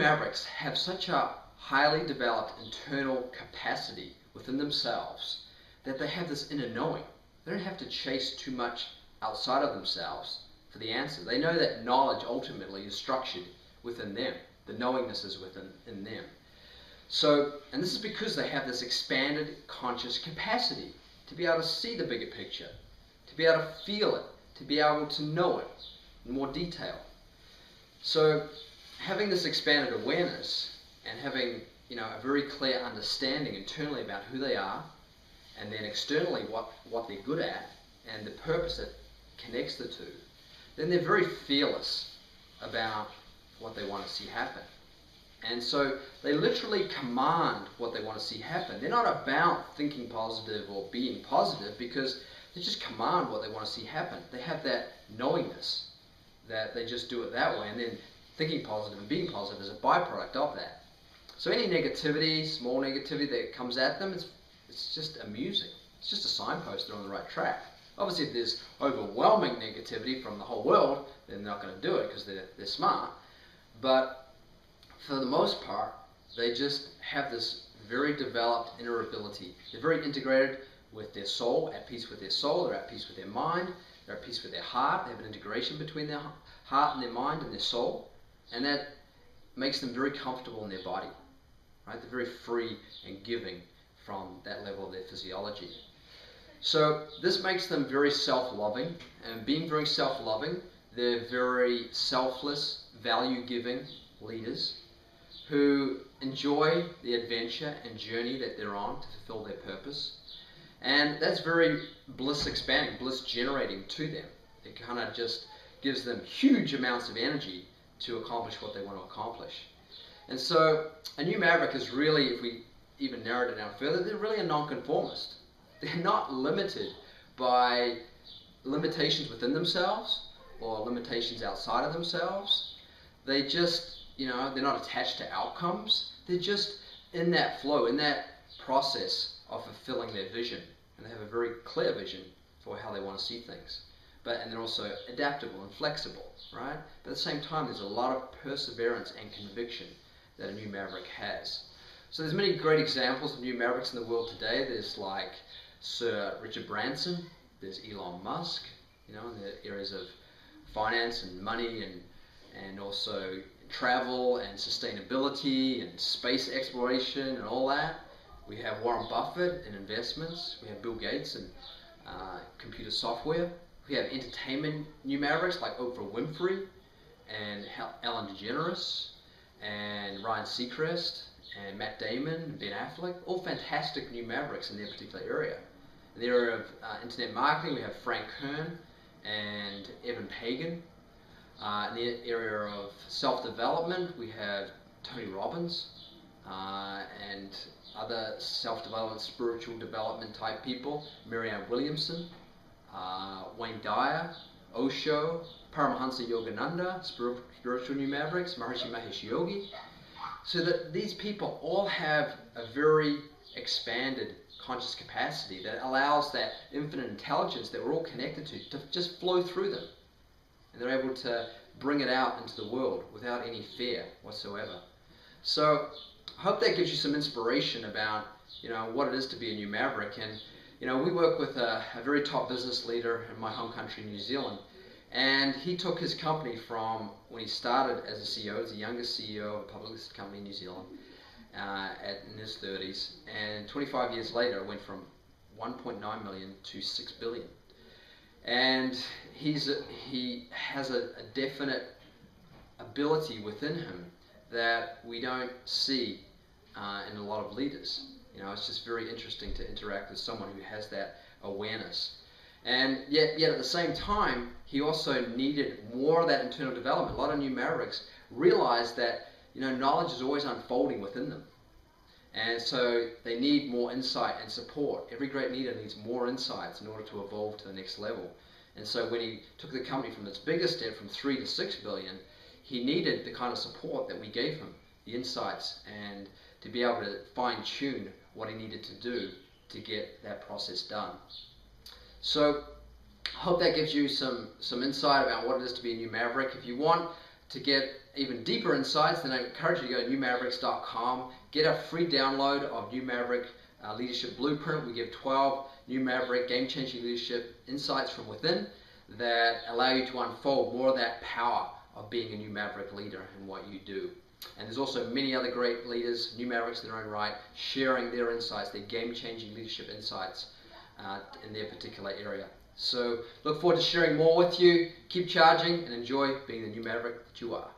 Mavericks have such a highly developed internal capacity within themselves that they have this inner knowing. They don't have to chase too much outside of themselves for the answer. They know that knowledge ultimately is structured within them. The knowingness is in them. So, and this is because they have this expanded conscious capacity to be able to see the bigger picture, to be able to feel it, to be able to know it in more detail. So, having this expanded awareness and having, a very clear understanding internally about who they are, and then externally what they're good at, and the purpose that connects the two, then they're very fearless about what they want to see happen. And so they literally command what they want to see happen. They're not about thinking positive or being positive, because they just command what they want to see happen. They have that knowingness that they just do it that way, and then thinking positive and being positive is a byproduct of that. So any negativity, small negativity that comes at them, it's just amusing. It's just a signpost they're on the right track. Obviously, if there's overwhelming negativity from the whole world, then they're not going to do it because they're smart. But for the most part, they just have this very developed inner ability. They're very integrated with their soul, at peace with their soul, they're at peace with their mind, they're at peace with their heart. They have an integration between their heart and their mind and their soul, and that makes them very comfortable in their body. Right? They're very free and giving from that level of their physiology. So this makes them very self-loving, and being very self-loving, they're very selfless, value-giving leaders who enjoy the adventure and journey that they're on to fulfill their purpose. And that's very bliss-expanding, bliss-generating to them. It kind of just gives them huge amounts of energy to accomplish what they want to accomplish. And so a new Maverick is really, if we even narrowed it down further, they're really a nonconformist. They're not limited by limitations within themselves or limitations outside of themselves. They just, they're not attached to outcomes. They're just in that flow, in that process of fulfilling their vision. And they have a very clear vision for how they want to see things. And they're also adaptable and flexible, right? But at the same time, there's a lot of perseverance and conviction that a new Maverick has. So there's many great examples of new Mavericks in the world today. There's like Sir Richard Branson, there's Elon Musk, in the areas of finance and money and also travel and sustainability and space exploration and all that. We have Warren Buffett in investments. We have Bill Gates in computer software. We have entertainment new Mavericks like Oprah Winfrey and Ellen DeGeneres and Ryan Seacrest and Matt Damon and Ben Affleck, all fantastic new Mavericks in their particular area. In the area of internet marketing, we have Frank Kern and Evan Pagan. In the area of self-development, we have Tony Robbins and other self-development, spiritual development type people, Marianne Williamson, Wayne Dyer, Osho, Paramahansa Yogananda, spiritual new Mavericks, Maharishi Mahesh Yogi. So that these people all have a very expanded conscious capacity that allows that infinite intelligence that we're all connected to just flow through them. And they're able to bring it out into the world without any fear whatsoever. So I hope that gives you some inspiration about what it is to be a new Maverick. And we work with a very top business leader in my home country, New Zealand. And he took his company from when he started as a CEO, as the youngest CEO of a public listed company in New Zealand, in his 30s. And 25 years later, it went from 1.9 million to 6 billion. And he has a definite ability within him that we don't see in a lot of leaders. It's just very interesting to interact with someone who has that awareness. And yet at the same time, he also needed more of that internal development. A lot of new Mavericks realized that knowledge is always unfolding within them. And so they need more insight and support. Every great leader needs more insights in order to evolve to the next level. And so when he took the company from its biggest step from 3 to 6 billion, he needed the kind of support that we gave him, the insights, and to be able to fine-tune what he needed to do to get that process done. So I hope that gives you some insight about what it is to be a new Maverick. If you want to get even deeper insights, then I encourage you to go to newmavericks.com, get a free download of New Maverick Leadership Blueprint. We give 12 New Maverick game-changing leadership insights from within that allow you to unfold more of that power of being a New Maverick leader in what you do. And there's also many other great leaders, New Mavericks in their own right, sharing their insights, their game-changing leadership insights in their particular area. So look forward to sharing more with you. Keep charging and enjoy being the New Maverick that you are.